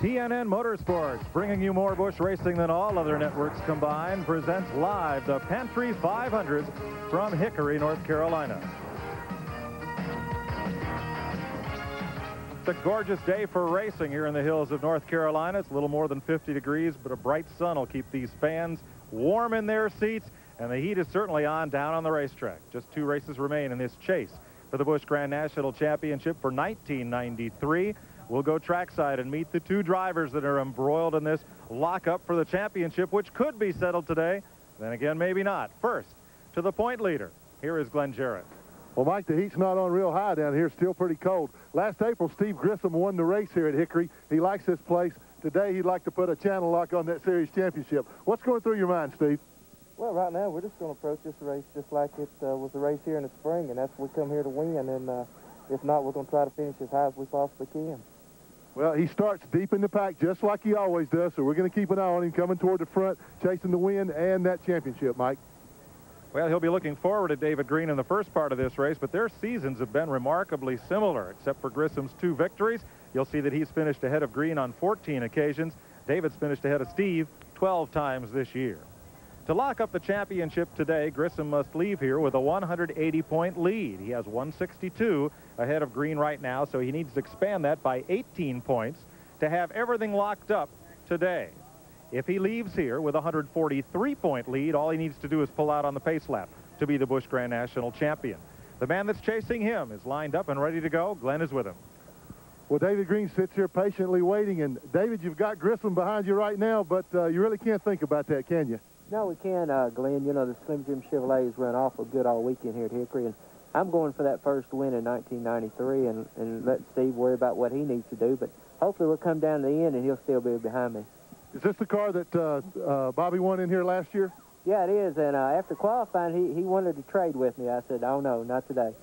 TNN Motorsports, bringing you more Busch racing than all other networks combined, presents live the Pantry 500 from Hickory, North Carolina. It's a gorgeous day for racing here in the hills of North Carolina. It's a little more than 50 degrees, but a bright sun will keep these fans warm in their seats, and the heat is certainly on down on the racetrack. Just 2 races remain in this chase for the Busch Grand National Championship for 1993. We'll go trackside and meet the 2 drivers that are embroiled in this lockup for the championship, which could be settled today. Then again, maybe not. First, to the point leader. Here is Glenn Jarrett. Well, Mike, the heat's not on real high down here. Still pretty cold. Last April, Steve Grissom won the race here at Hickory. He likes this place. Today, he'd like to put a channel lock on that series championship. What's going through your mind, Steve? Well, right now, we're just going to approach this race just like it was a race here in the spring, and that's we come here to win. And if not, we're going to try to finish as high as we possibly can. Well, he starts deep in the pack just like he always does, so we're going to keep an eye on him coming toward the front, chasing the win and that championship, Mike. Well, he'll be looking forward to David Green in the first part of this race, but their seasons have been remarkably similar, except for Grissom's 2 victories. You'll see that he's finished ahead of Green on 14 occasions. David's finished ahead of Steve 12 times this year. To lock up the championship today, Grissom must leave here with a 180-point lead. He has 162 ahead of Green right now, so he needs to expand that by 18 points to have everything locked up today. If he leaves here with a 143-point lead, all he needs to do is pull out on the pace lap to be the Busch Grand National Champion. The man that's chasing him is lined up and ready to go. Glenn is with him. Well, David Green sits here patiently waiting, and David, you've got Grissom behind you right now, but you really can't think about that, can you? No, we can, Glenn. You know, the Slim Jim Chevrolets run awful good all weekend here at Hickory, and I'm going for that first win in 1993 and let Steve worry about what he needs to do, but hopefully we'll come down to the end and he'll still be behind me. Is this the car that Bobby won in here last year? Yeah, it is, and after qualifying, he wanted to trade with me. I said, oh, no, not today.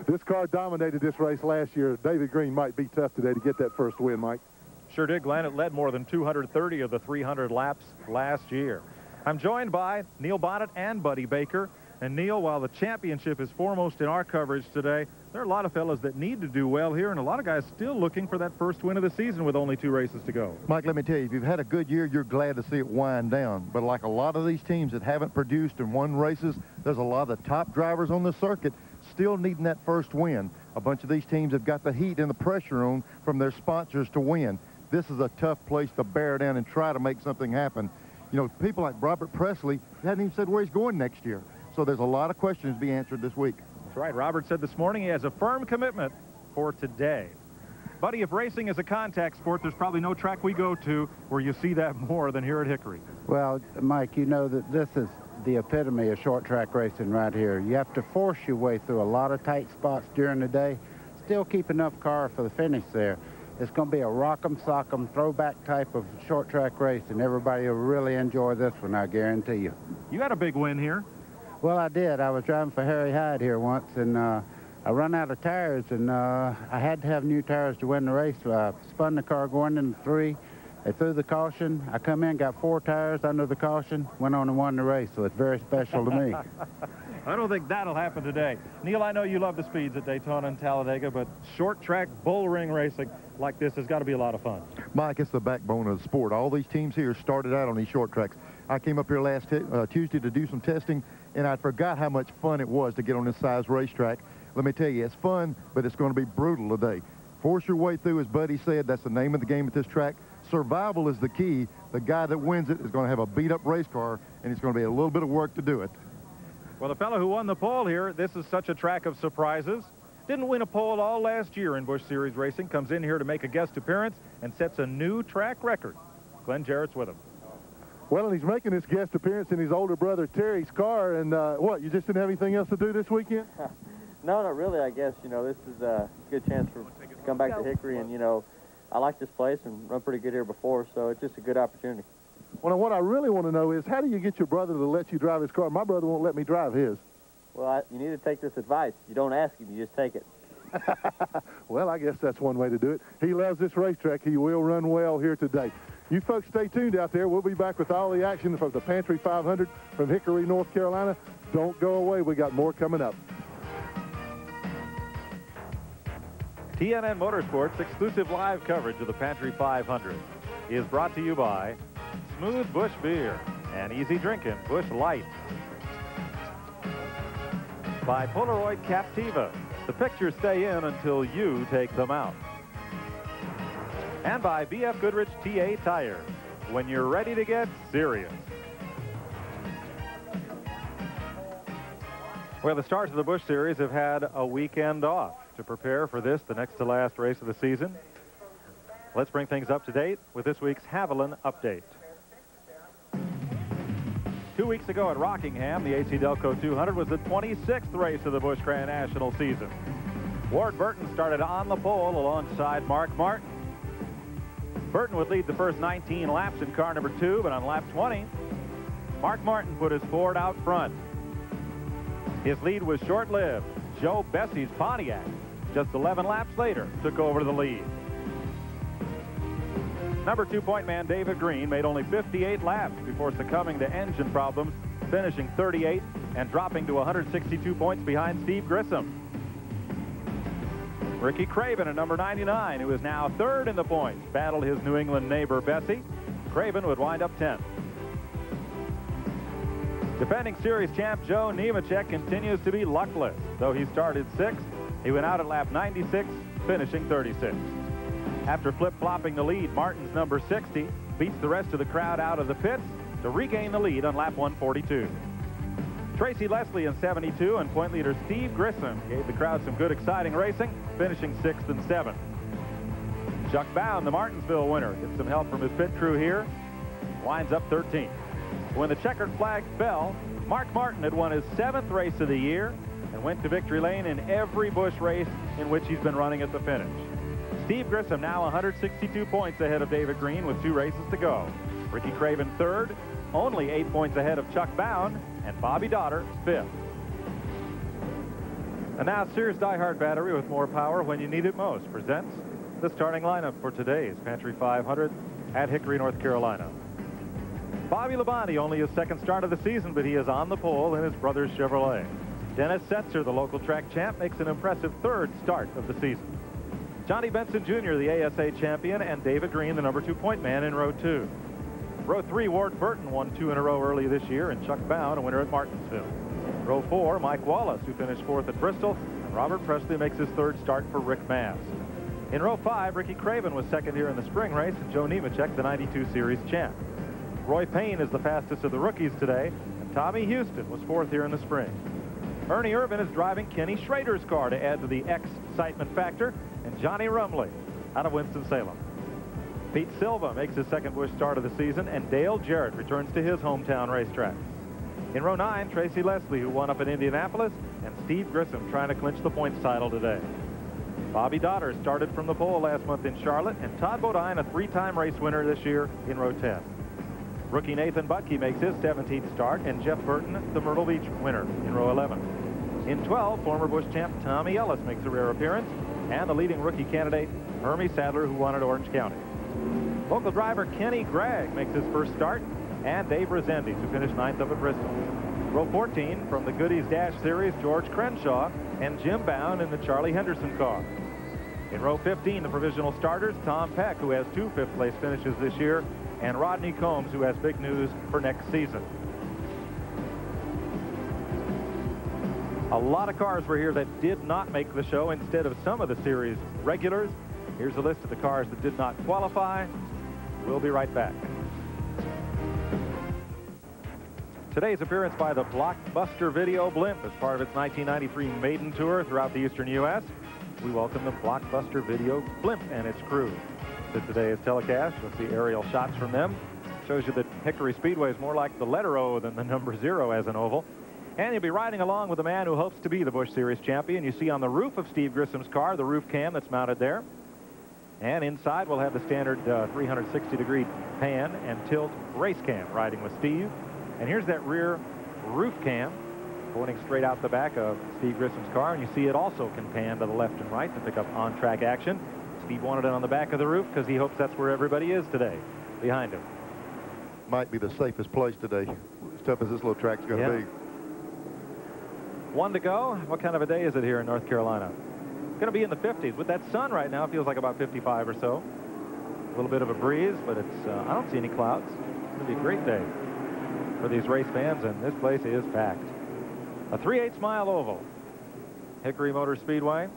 This car dominated this race last year. David Green might be tough today to get that first win, Mike. Sure did, Glenn. It led more than 230 of the 300 laps last year. I'm joined by Neil Bonnet and Buddy Baker. And Neil, while the championship is foremost in our coverage today, there are a lot of fellas that need to do well here, and a lot of guys still looking for that first win of the season with only 2 races to go. Mike, let me tell you, if you've had a good year, you're glad to see it wind down. But like a lot of these teams that haven't produced and won races, there's a lot of the top drivers on the circuit still needing that first win. A bunch of these teams have got the heat and the pressure on from their sponsors to win. This is a tough place to bear down and try to make something happen. You know, people like Robert Presley hadn't even said where he's going next year. So there's a lot of questions to be answered this week. That's right. Robert said this morning he has a firm commitment for today. Buddy, if racing is a contact sport, there's probably no track we go to where you see that more than here at Hickory. Well, Mike, you know that this is the epitome of short track racing right here. You have to force your way through a lot of tight spots during the day, still keep enough car for the finish there. It's going to be a rock'em sock'em throwback type of short track race, and everybody will really enjoy this one, I guarantee you. You had a big win here. Well, I did. I was driving for Harry Hyde here once, and I run out of tires, and I had to have new tires to win the race. So I spun the car going into 3. They threw the caution. I come in, got 4 tires under the caution, went on and won the race, so it's very special to me. I don't think that'll happen today. Neil, I know you love the speeds at Daytona and Talladega, but short track bull ring racing like this has got to be a lot of fun. Mike, it's the backbone of the sport. All these teams here started out on these short tracks. I came up here last Tuesday to do some testing, and I forgot how much fun it was to get on this size racetrack. Let me tell you, it's fun, but it's going to be brutal today. Force your way through, as Buddy said. That's the name of the game at this track. Survival is the key. The guy that wins it is going to have a beat-up race car, and it's going to be a little bit of work to do it. Well, the fellow who won the pole here, this is such a track of surprises. Didn't win a pole all last year in Busch Series racing. Comes in here to make a guest appearance and sets a new track record. Glenn Jarrett's with him. Well, and he's making his guest appearance in his older brother Terry's car. And what, you just didn't have anything else to do this weekend? No, not really, I guess. You know, this is a good chance to come back to Hickory. And, you know, I like this place and run pretty good here before, so it's just a good opportunity. Well, what I really want to know is, how do you get your brother to let you drive his car? My brother won't let me drive his. Well, you need to take this advice. You don't ask him, you just take it. Well, I guess that's one way to do it. He loves this racetrack. He will run well here today. You folks stay tuned out there. We'll be back with all the action from the Pantry 500 from Hickory, North Carolina. Don't go away. We got more coming up. TNN Motorsports exclusive live coverage of the Pantry 500 is brought to you by Smooth Busch Beer and Easy Drinking Busch Light. By Polaroid Captiva. The pictures stay in until you take them out. And by BF Goodrich TA Tires. When you're ready to get serious. Well, the stars of the Busch Series have had a weekend off to prepare for this, the next to last race of the season. Let's bring things up to date with this week's Haviland Update. 2 weeks ago at Rockingham, the AC Delco 200 was the 26th race of the Busch Grand National season. Ward Burton started on the pole alongside Mark Martin. Burton would lead the first 19 laps in car number 2, but on lap 20, Mark Martin put his Ford out front. His lead was short-lived. Joe Bessie's Pontiac, just 11 laps later, took over the lead. Number 2 point man David Green made only 58 laps before succumbing to engine problems, finishing 38 and dropping to 162 points behind Steve Grissom. Ricky Craven at number 99, who is now 3rd in the points, battled his New England neighbor Bessie. Craven would wind up 10th. Defending series champ Joe Nemechek continues to be luckless. Though he started 6th, he went out at lap 96, finishing 36th. After flip-flopping the lead, Martin's number 60 beats the rest of the crowd out of the pits to regain the lead on lap 142. Tracy Leslie in 72 and point leader Steve Grissom gave the crowd some good exciting racing, finishing 6th and 7th. Chuck Bound, the Martinsville winner, gets some help from his pit crew here, winds up 13th. When the checkered flag fell, Mark Martin had won his 7th race of the year and went to victory lane in every Busch race in which he's been running at the finish. Steve Grissom now 162 points ahead of David Green with 2 races to go. Ricky Craven 3rd, only 8 points ahead of Chuck Bound, and Bobby Dotter 5th. And now Sears Die-Hard battery with more power when you need it most presents the starting lineup for today's Pantry 500 at Hickory, North Carolina. Bobby Labonte, only his 2nd start of the season, but he is on the pole in his brother's Chevrolet. Dennis Setzer, the local track champ, makes an impressive 3rd start of the season. Johnny Benson Jr., the ASA champion, and David Green, the number 2 point man in row 2. Row 3, Ward Burton won 2 in a row early this year, and Chuck Bound, a winner at Martinsville. Row 4, Mike Wallace, who finished 4th at Bristol, and Robert Presley makes his 3rd start for Rick Mast. In row 5, Ricky Craven was 2nd here in the spring race, and Joe Nemechek, the 92 series champ. Roy Payne is the fastest of the rookies today, and Tommy Houston was 4th here in the spring. Ernie Irvin is driving Kenny Schrader's car to add to the excitement factor, and Johnny Rumley out of Winston-Salem. Pete Silva makes his 2nd Busch start of the season, and Dale Jarrett returns to his hometown racetrack. In row 9, Tracy Leslie, who won up in Indianapolis, and Steve Grissom trying to clinch the points title today. Bobby Dotter started from the pole last month in Charlotte, and Todd Bodine, a 3-time race winner this year, in row 10. Rookie Nathan Butke makes his 17th start, and Jeff Burton, the Myrtle Beach winner, in row 11. In 12, former Busch champ Tommy Ellis makes a rare appearance, and the leading rookie candidate, Hermie Sadler, who won at Orange County. Local driver Kenny Gregg makes his 1st start, and Dave Resendiz, who finished 9th up at Bristol. Row 14, from the Goodies Dash Series, George Crenshaw and Jim Bound in the Charlie Henderson car. In row 15, the provisional starters, Tom Peck, who has 2 5th-place finishes this year, and Rodney Combs, who has big news for next season. A lot of cars were here that did not make the show instead of some of the series regulars. Here's a list of the cars that did not qualify. We'll be right back. Today's appearance by the Blockbuster Video Blimp as part of its 1993 maiden tour throughout the eastern U.S. We welcome the Blockbuster Video Blimp and its crew to today's telecast. You'll see aerial shots from them. Shows you that Hickory Speedway is more like the letter O than the number 0 as an oval. And you'll be riding along with a man who hopes to be the Busch Series champion. You see on the roof of Steve Grissom's car the roof cam that's mounted there. And inside we'll have the standard 360-degree pan and tilt race cam riding with Steve. And here's that rear roof cam pointing straight out the back of Steve Grissom's car. And you see it also can pan to the left and right to pick up on-track action. Steve wanted it on the back of the roof because he hopes that's where everybody is today, behind him. Might be the safest place today, as tough as this little track's going to be. 1 to go. What kind of a day is it here in North Carolina? going to be in the 50s. With that sun right now, it feels like about 55 or so. A little bit of a breeze, but it's I don't see any clouds. It's going to be a great day for these race fans, and this place is packed. A 3/8 mile oval. Hickory Motor Speedway.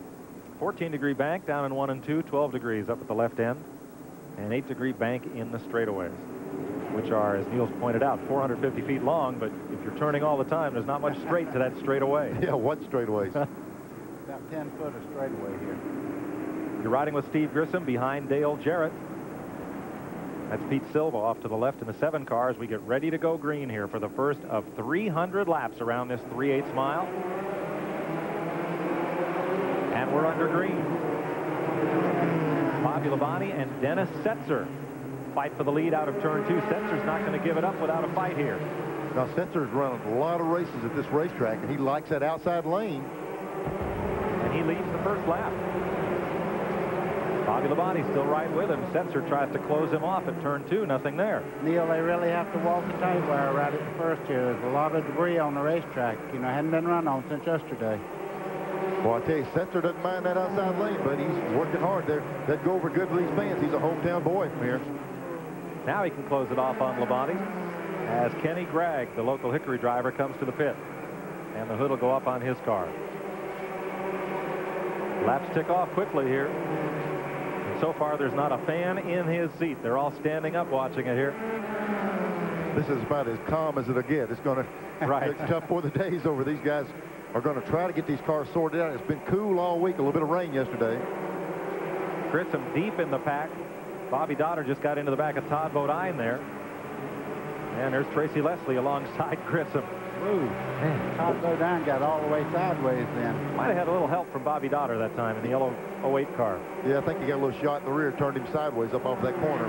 14-degree bank down in 1 and 2, 12 degrees up at the left end, and 8-degree bank in the straightaways, which are, as Neil's pointed out, 450 feet long, but if you're turning all the time, there's not much straight to that straightaway. Yeah, what straightaways? About 10 foot of straightaway here. You're riding with Steve Grissom behind Dale Jarrett. That's Pete Silva off to the left in the 7 car as we get ready to go green here for the first of 300 laps around this 3/8 mile. And we're under green. Bobby Labonte and Dennis Setzer fight for the lead out of turn 2. Setzer's not going to give it up without a fight here. Now, Setzer's run a lot of races at this racetrack, and he likes that outside lane. And he leads the first lap. Bobby Labonte still right with him. Setzer tries to close him off at turn 2. Nothing there. Neil, they really have to walk the tight wire right at the first here. There's a lot of debris on the racetrack. You know, hadn't been run on since yesterday. Well, I tell you, Setzer doesn't mind that outside lane, but he's working hard there. That'd go over good for these fans. He's a hometown boy from here. Now he can close it off on Labonte as Kenny Gregg, the local Hickory driver, comes to the pit. And the hood will go up on his car. Laps tick off quickly here. And so far, there's not a fan in his seat. They're all standing up watching it here. This is about as calm as it'll get. It's going to Right. get tough for the days over. These guys are going to try to get these cars sorted out. It's been cool all week. A little bit of rain yesterday. Grissom deep in the pack. Bobby Dotter just got into the back of Todd Bodine there. And there's Tracy Leslie alongside Grissom. Ooh, man. Todd Bodine got all the way sideways then. Might have had a little help from Bobby Dotter that time in the yellow 08 car. Yeah, I think he got a little shot in the rear, turned him sideways up off that corner.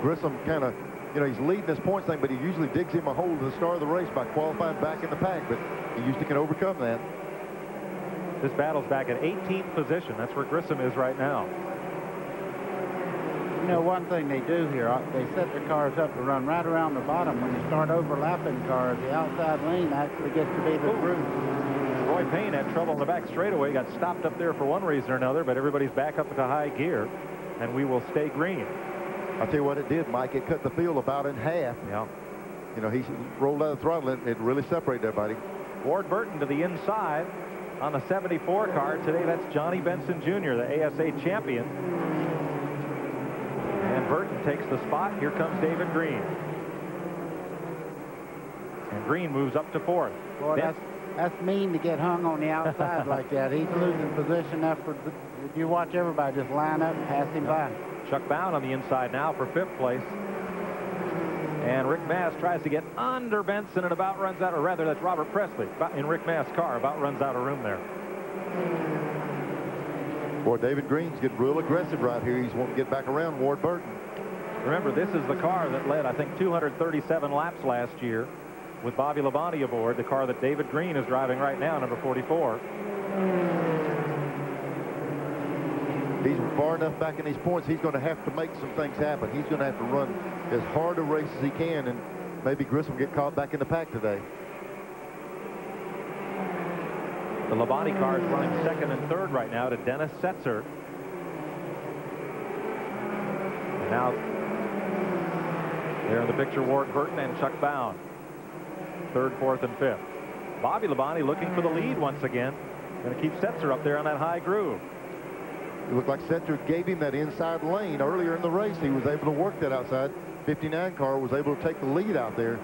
Grissom kind of, you know, he's leading this points thing, but he usually digs him a hole to the start of the race by qualifying back in the pack, but he usually can overcome that. This battle's back at 18th position. That's where Grissom is right now. You know, one thing they do here, they set their cars up to run right around the bottom. When you start overlapping cars, the outside lane actually gets to be the groove. Roy Payne had trouble in the back straightaway, got stopped up there for one reason or another, but everybody's back up to high gear, and we will stay green. I'll tell you what it did, Mike. It cut the field about in half. Yeah. You know, he rolled out of the throttle, and it really separated everybody. Ward Burton to the inside on the 74 car. Today, that's Johnny Benson Jr., the ASA champion. And Burton takes the spot. Here comes David Green. And Green moves up to 4th. Boy, that's mean to get hung on the outside like that. He's losing position after you watch everybody just line up and pass him by. Chuck Bound on the inside now for 5th place. And Rick Mass tries to get under Benson and about runs out, or rather, that's Robert Presley in Rick Mass' car, about runs out of room there. Boy, David Green's getting real aggressive right here. He's wanting to get back around Ward Burton. Remember, this is the car that led, I think, 237 laps last year with Bobby Labonte aboard, the car that David Green is driving right now, number 44. He's far enough back in these points, he's going to have to make some things happen. He's going to have to run as hard a race as he can, and maybe Grissom get caught back in the pack today. The Labonte car is running 2nd and 3rd right now to Dennis Setzer. And now there in the picture, Ward Burton and Chuck Bound. 3rd, 4th, and 5th. Bobby Labonte looking for the lead once again. Going to keep Setzer up there on that high groove. It looked like Setzer gave him that inside lane earlier in the race. He was able to work that outside. 59 car was able to take the lead out there.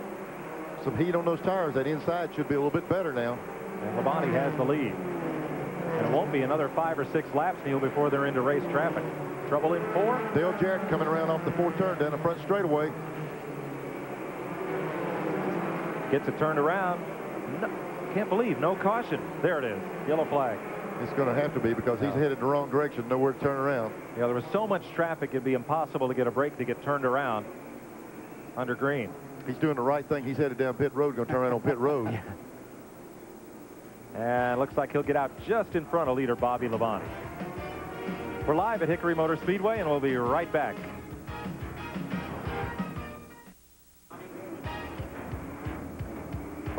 Some heat on those tires. That inside should be a little bit better now. And Labonte has the lead. And it won't be another 5 or 6 laps, Neil, before they're into race traffic. Trouble in 4. Dale Jarrett coming around off the 4th turn down the front straightaway. Gets it turned around. No, can't believe, no caution. There it is, yellow flag. It's going to have to be because he's headed in the wrong direction, nowhere to turn around. Yeah, there was so much traffic, it'd be impossible to get a break to get turned around under green. He's doing the right thing. He's headed down pit road, going to turn around on pit road. Yeah. And looks like he'll get out just in front of leader Bobby Labonte. We're live at Hickory Motor Speedway, and we'll be right back.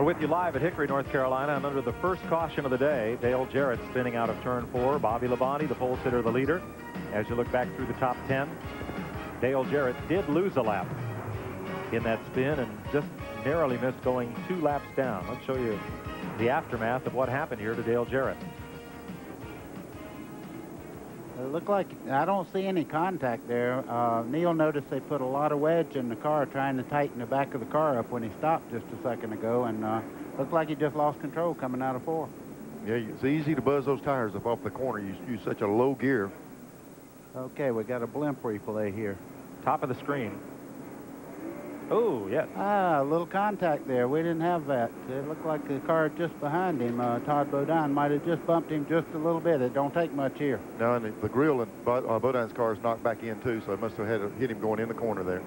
We're with you live at Hickory, North Carolina, and under the first caution of the day, Dale Jarrett spinning out of turn 4. Bobby Labonte, the pole sitter, the leader. As you look back through the top 10, Dale Jarrett did lose a lap in that spin and just narrowly missed going 2 laps down. Let's show you the aftermath of what happened here to Dale Jarrett. It looked like, I don't see any contact there. Neil noticed they put a lot of wedge in the car trying to tighten the back of the car up when he stopped just a second ago, and looked like he just lost control coming out of 4. Yeah, it's easy to buzz those tires up off the corner. You use such a low gear. Okay, we got a blimp replay here. Top of the screen. Oh, yes. A little contact there. We didn't have that. It looked like the car just behind him, Todd Bodine, might have just bumped him just a little bit. It don't take much here. No, and the grill in Bodine's car is knocked back in, too, so it must have hit him going in the corner there.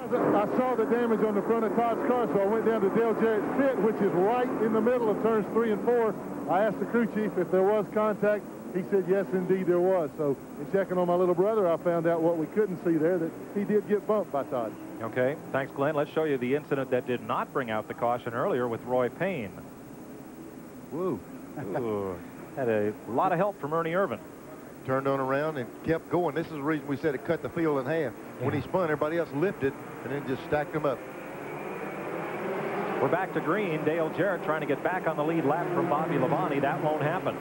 I saw the damage on the front of Todd's car, so I went down to Dale Jarrett's pit, which is right in the middle of turns 3 and 4. I asked the crew chief if there was contact. He said, yes, indeed, there was. So in checking on my little brother, I found out what we couldn't see there, that he did get bumped by Todd. Okay, thanks, Glenn. Let's show you the incident that did not bring out the caution earlier with Roy Payne. Woo. Ooh, had a lot of help from Ernie Irvin. Turned on around and kept going. This is the reason we said it cut the field in half. Yeah. When he spun, everybody else lifted and then just stacked them up. We're back to green. Dale Jarrett trying to get back on the lead lap from Bobby Labonte. That won't happen.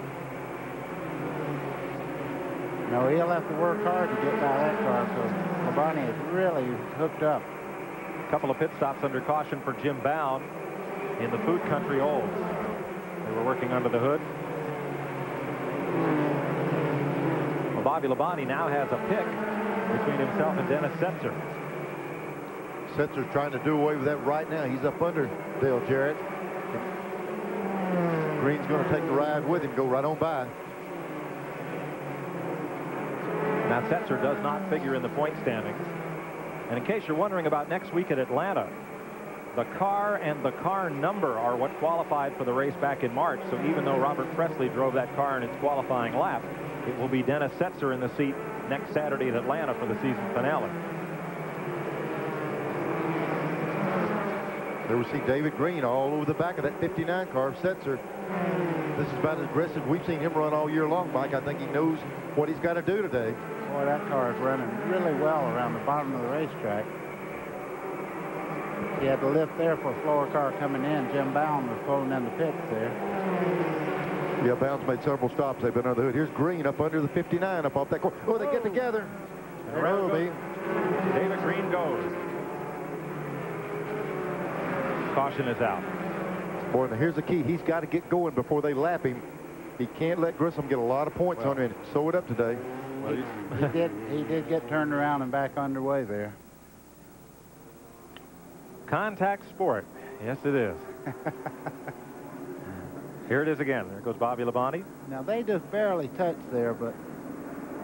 No, he'll have to work hard to get by that car, because Labonte is really hooked up. A couple of pit stops under caution for Jim Bound in the Food Country Olds. They were working under the hood. Well, Bobby Labonte now has a pick between himself and Dennis Setzer. Setzer's trying to do away with that right now. He's up under Dale Jarrett. Green's going to take the ride with him, go right on by. Now, Setzer does not figure in the point standings. And in case you're wondering about next week at Atlanta, the car and the car number are what qualified for the race back in March. So even though Robert Presley drove that car in its qualifying lap, it will be Dennis Setzer in the seat next Saturday at Atlanta for the season finale. There we see David Green all over the back of that 59 car of Setzer. This is about as aggressive we've seen him run all year long, Mike. I think he knows what he's got to do today. Boy, that car is running really well around the bottom of the racetrack. He had to lift there for a slower car coming in. Jim Bound was pulling in the pits there. Yeah, Bound's made several stops. They've been under the hood. Here's Green up under the 59 up off that corner. Oh, they get together. David Green goes. Caution is out. Boy, now here's the key. He's got to get going before they lap him. He can't let Grissom get a lot of points on him and sew it up today. Well, he did get turned around and back underway there. Contact sport. Yes, it is. Here it is again. There goes Bobby Labonte. Now, they just barely touched there, but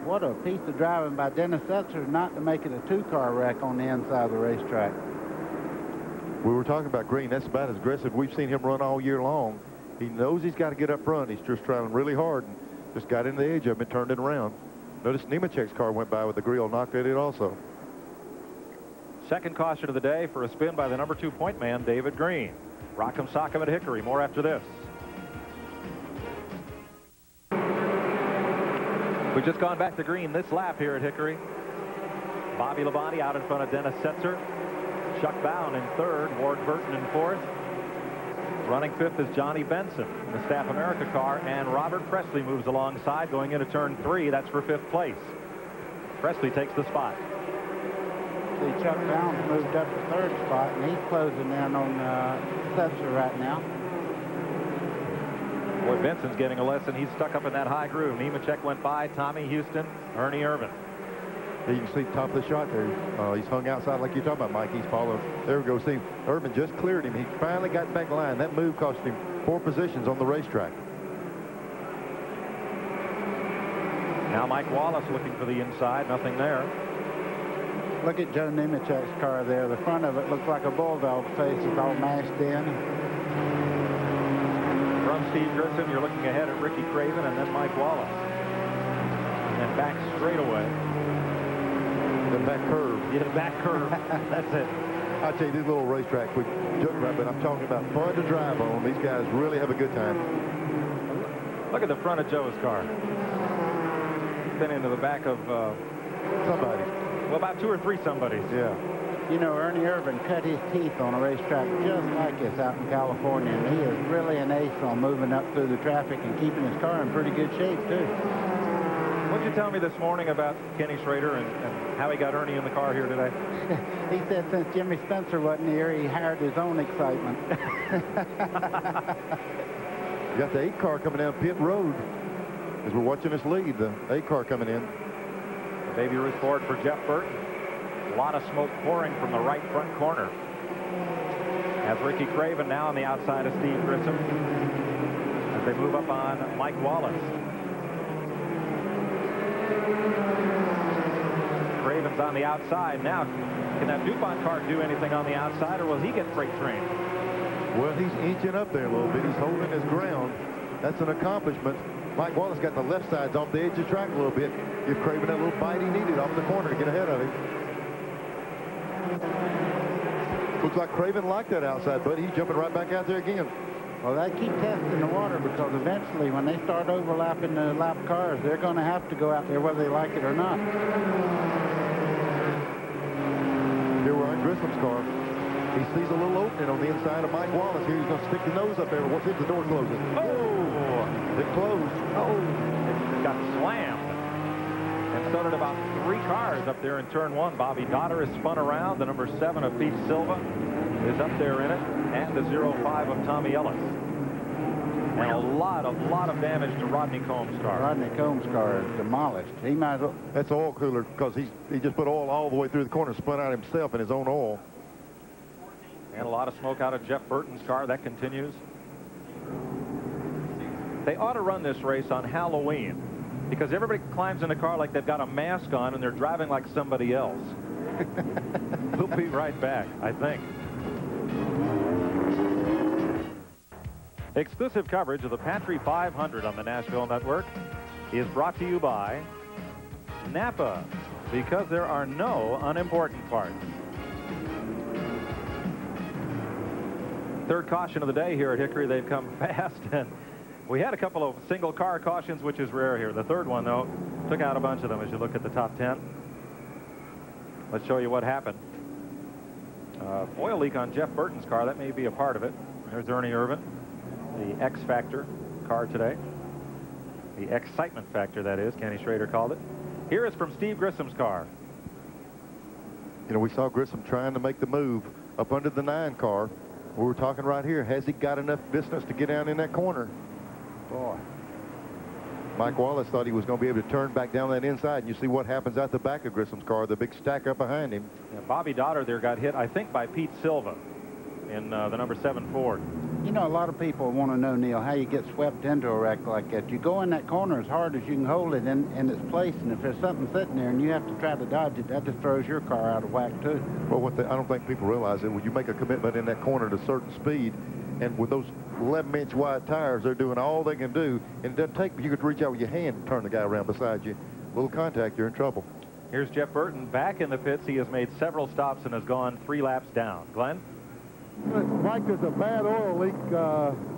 what a piece of driving by Dennis Setzer not to make it a 2-car wreck on the inside of the racetrack. We were talking about Green. That's about as aggressive we've seen him run all year long. He knows he's got to get up front. He's just trying really hard and just got in the edge of him and turned it around. Notice Nemechek's car went by with the grill, knocked at it also. Second caution of the day for a spin by the number 2 point man, David Green. Rock'em Sock'em at Hickory. More after this. We've just gone back to green this lap here at Hickory. Bobby Labonte out in front of Dennis Setzer. Chuck Bound in third. Ward Burton in fourth. Running fifth is Johnny Benson in the Staff America car, and Robert Presley moves alongside going into turn 3. That's for 5th place. Presley takes the spot. See, Chuck Bound moved up to 3rd spot, and he's closing in on Setzer right now. Boy, Benson's getting a lesson. He's stuck up in that high groove. Nemechek went by. Tommy Houston, Ernie Irvin. You can see top of the shot there. He's hung outside like you're talking about, Mike. He's followed. There we go. See, Irvin just cleared him. He finally got back line. That move cost him 4 positions on the racetrack. Now Mike Wallace looking for the inside. Nothing there. Look at Joe Nemechek's car there. The front of it looks like a bulldog face. It's all mashed in. From Steve Grissom, you're looking ahead at Ricky Craven and then Mike Wallace. And then back straight away. The back curve. Yeah, the back curve. That's it. I tell you, these little racetracks, we joke about, but I'm talking about fun to drive on. These guys really have a good time. Look at the front of Joe's car. He's been into the back of somebody. Well, about 2 or 3 somebodies. Yeah. You know, Ernie Irvin cut his teeth on a racetrack just like this out in California, and he is really an ace on moving up through the traffic and keeping his car in pretty good shape, too. What'd you tell me this morning about Kenny Schrader and how he got Ernie in the car here today? He said since Jimmy Spencer wasn't here, he hired his own excitement. You got the 8 car coming down pit road as we're watching this lead. The 8 car coming in. The Baby Ruth Ford for Jeff Burton. A lot of smoke pouring from the right front corner. As Ricky Craven now on the outside of Steve Grissom as they move up on Mike Wallace. Craven's on the outside now. Can that DuPont car do anything on the outside, or will he get freight trained? Well, he's inching up there a little bit. He's holding his ground. That's an accomplishment. Mike Wallace got the left sides off the edge of the track a little bit. Give Craven that little bite he needed off the corner to get ahead of him. Looks like Craven liked that outside, but he's jumping right back out there again. Well, they keep testing the water because eventually when they start overlapping the lap cars, they're going to have to go out there whether they like it or not. Here we're on Grissom's car. He sees a little opening on the inside of Mike Wallace. Here he's going to stick the nose up there. Watch if the door closes. Oh! It closed. Oh! It got slammed. And so did about 3 cars up there in turn 1. Bobby Dotter is spun around. The number 7 of Pete Silva is up there in it. And the 05 of Tommy Ellis. And a lot of damage to Rodney Combs' car. Rodney Combs' car is demolished. He might as well. That's oil cooler because he just put oil all the way through the corner, spun out himself in his own oil. And a lot of smoke out of Jeff Burton's car. That continues. They ought to run this race on Halloween because everybody climbs in a car like they've got a mask on and they're driving like somebody else. We'll be right back, I think. Exclusive coverage of the Pantry 500 on the Nashville Network is brought to you by Napa, because there are no unimportant parts. Third caution of the day here at Hickory. They've come fast, and we had a couple of single car cautions, which is rare here. The third one, though, took out a bunch of them as you look at the top 10. Let's show you what happened. Oil leak on Jeff Burton's car. That may be a part of it. There's Ernie Irvin, the X Factor car today. The excitement factor, that is, Kenny Schrader called it. Here is from Steve Grissom's car. You know, we saw Grissom trying to make the move up under the 9 car. We were talking right here. Has he got enough distance to get down in that corner? Boy. Mike Wallace thought he was going to be able to turn back down that inside, and you see what happens out the back of Grissom's car, the big stack up behind him. Yeah, Bobby Dotter there got hit, I think, by Pete Silva in the number 7 Ford. You know, a lot of people want to know, Neil, how you get swept into a wreck like that. You go in that corner as hard as you can hold it in its place, and if there's something sitting there and you have to try to dodge it, that just throws your car out of whack, too. Well, I don't think people realize it. When you make a commitment in that corner at a certain speed, and with those 11-inch wide tires, they're doing all they can do, and it doesn't take, you could reach out with your hand and turn the guy around beside you. A little contact, you're in trouble. Here's Jeff Burton back in the pits. He has made several stops and has gone 3 laps down. Glenn? Mike, there's a bad oil leak.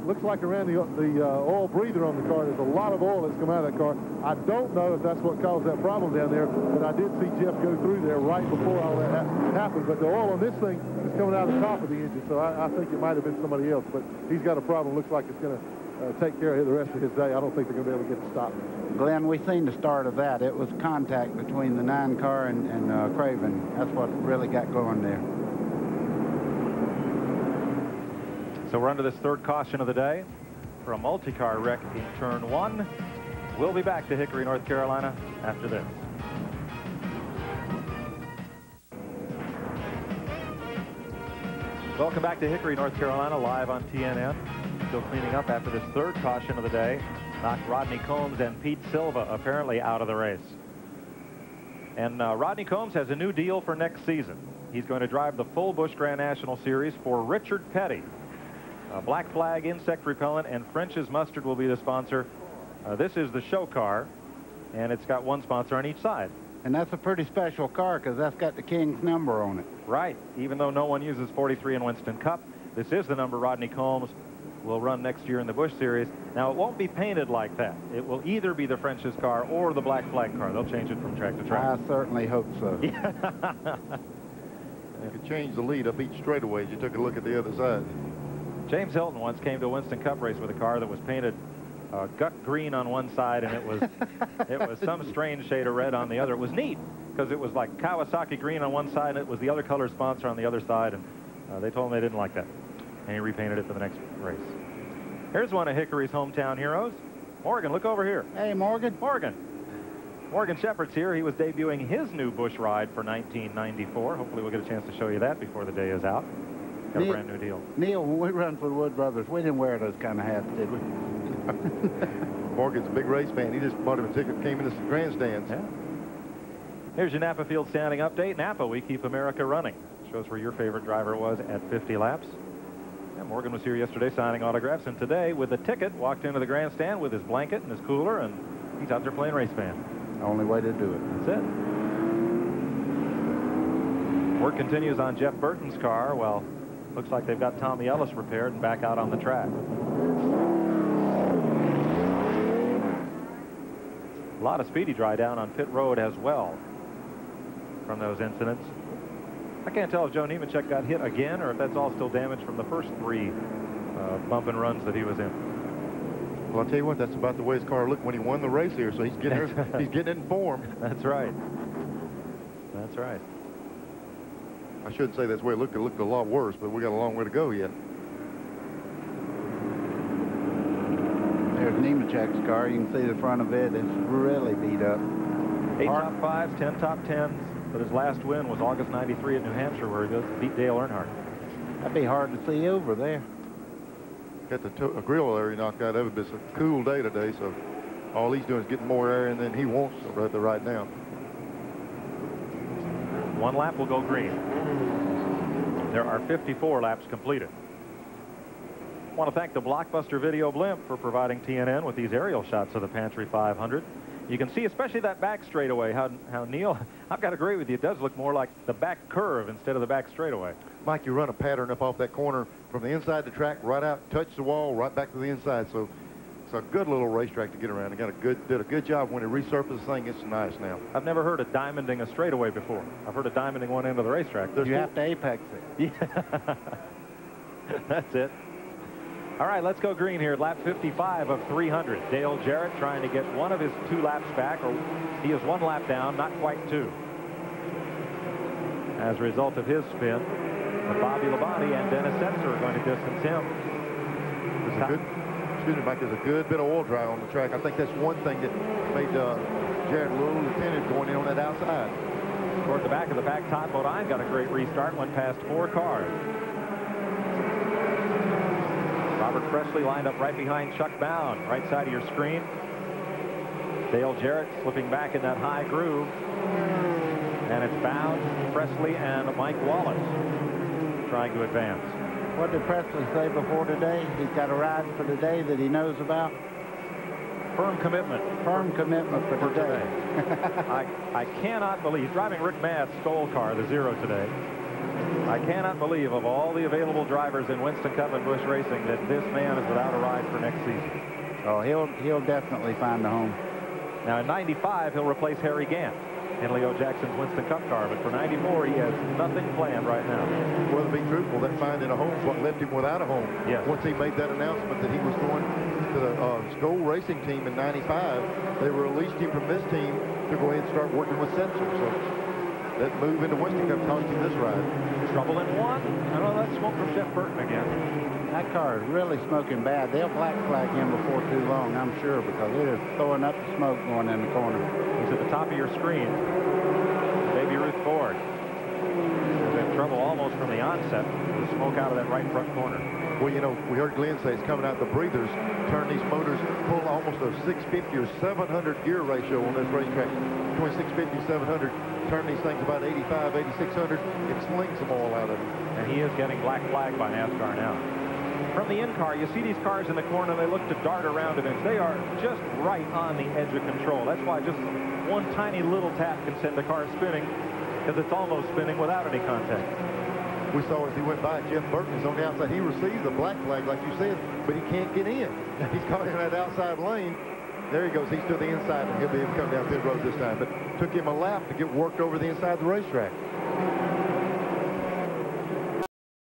Looks like around the oil breather on the car. There's a lot of oil that's come out of that car. I don't know if that's what caused that problem down there, but I did see Jeff go through there right before all that happened. But the oil on this thing is coming out of the top of the engine, so I think it might have been somebody else. But he's got a problem. Looks like it's going to take care of the rest of his day. I don't think they're going to be able to get it stopped. Glenn, we seen the start of that. It was contact between the 9 car and Craven. That's what really got going there. So we're under this third caution of the day for a multi-car wreck in turn 1. We'll be back to Hickory, North Carolina after this. Welcome back to Hickory, North Carolina, live on TNN. Still cleaning up after this third caution of the day. Knocked Rodney Combs and Pete Silva apparently out of the race. And Rodney Combs has a new deal for next season. He's going to drive the full Busch Grand National Series for Richard Petty. Black Flag insect repellent and French's Mustard will be the sponsor. This is the show car, and it's got one sponsor on each side. And that's a pretty special car because that's got the King's number on it. Right. Even though no one uses 43 in Winston Cup, this is the number Rodney Combs will run next year in the Busch Series. Now, it won't be painted like that. It will either be the French's car or the black flag car. They'll change it from track to track. I certainly hope so. Yeah. You could change the lead up each straightaway as you took a look at the other side. James Hilton once came to a Winston Cup race with a car that was painted gut green on one side, and it was some strange shade of red on the other. It was neat because it was like Kawasaki green on one side, and it was the other color sponsor on the other side, and they told him they didn't like that, and he repainted it for the next race. Here's one of Hickory's hometown heroes. Morgan, look over here. Hey, Morgan. Morgan Shepherd's here. He was debuting his new Busch ride for 1994. Hopefully we'll get a chance to show you that before the day is out. Got a brand new deal. Neil, when we run for the Wood Brothers, we didn't wear those kind of hats, did we? Morgan's a big race fan. He just bought him a ticket, came into some grandstands. Yeah. Here's your Napa Field standing update. Napa, we keep America running. Shows where your favorite driver was at 50 laps. Yeah, Morgan was here yesterday signing autographs, and today, with a ticket, walked into the grandstand with his blanket and his cooler, and he's out there playing race fan. Only way to do it. That's it. Work continues on Jeff Burton's car. Well, looks like they've got Tommy Ellis repaired and back out on the track. A lot of speedy dry down on pit road as well from those incidents. I can't tell if Joe Nemechek got hit again or if that's all still damage from the first three bump and runs that he was in. Well, I'll tell you what, that's about the way his car looked when he won the race here, so he's getting he's getting in form. That's right. That's right. I shouldn't say that's where it looked. It looked a lot worse, but we got a long way to go yet. There's Nemechek's car. You can see the front of it. It's really beat up. 8 top 5s, 10 top 10s, but his last win was August 93 at New Hampshire, where he beat Dale Earnhardt. That'd be hard to see over there. Got the grill area knocked out of it, but it's a cool day today, so all he's doing is getting more air in than he wants right now. One lap will go green. There are 54 laps completed. I want to thank the Blockbuster Video Blimp for providing TNN with these aerial shots of the Pantry 500. You can see especially that back straightaway, how Neil, I've got to agree with you, it does look more like the back curve instead of the back straightaway. Mike, you run a pattern up off that corner from the inside the track, right out, touch the wall, right back to the inside. So it's a good little racetrack to get around. Did a good job when it resurfaced the thing. It's nice now. I've never heard of diamonding a straightaway before. I've heard of diamonding one end of the racetrack. You have to apex it. Yeah. That's it. All right, let's go green here at lap 55 of 300. Dale Jarrett trying to get one of his 2 laps back, or he is 1 lap down, not quite 2. As a result of his spin, Bobby Labonte and Dennis Setzer are going to distance him. Excuse me, Mike, there's a good bit of oil dry on the track. I think that's one thing that made Jarrett a little lieutenant going in on that outside. Toward the back of the pack, Todd Bodine got a great restart, went past 4 cars. Robert Presley lined up right behind Chuck Bound, right side of your screen. Dale Jarrett slipping back in that high groove. And it's Bound, Presley, and Mike Wallace trying to advance. What did Presley say before today? He's got a ride for today that he knows about? Firm commitment. Firm commitment for today. I cannot believe, he's driving Rick Madd's Skoll car, the 0 today. I cannot believe, of all the available drivers in Winston Cup and Busch Racing, that this man is without a ride for next season. Oh, he'll definitely find a home. Now in 95, he'll replace Harry Gant in Leo Jackson's Winston Cup car, but for 94, he has nothing planned right now. Well, to be truthful, that finding a home is what left him without a home. Yes. Once he made that announcement that he was going to the Skoll Racing team in 95, they released him from this team to go ahead and start working with Setzer. So that move into Winston Cup cost him this ride. Trouble in 1. I know that's smoke from Jeff Burton again. That car is really smoking bad. They'll black flag him before too long, I'm sure, because it is throwing up the smoke going in the corner. He's at the top of your screen. Baby Ruth Ford has had trouble almost from the onset with smoke out of that right front corner. Well, you know, we heard Glenn say it's coming out the breathers, turn these motors, pull almost a 650 or 700 gear ratio on this racetrack. Between 650 and 700, turn these things about 85, 8600, it slings them all out of it. And he is getting black flag by NASCAR now. From the in-car, you see these cars in the corner, they look to dart around a bit. They are just right on the edge of control. That's why just one tiny little tap can send the car spinning, because it's almost spinning without any contact. We saw as he went by, Jeff Burton is on the outside. He receives the black flag, like you said, but he can't get in. He's caught in that outside lane. There he goes. He's to the inside, and he'll be able to come down pit road this time. But took him a lap to get worked over the inside of the racetrack.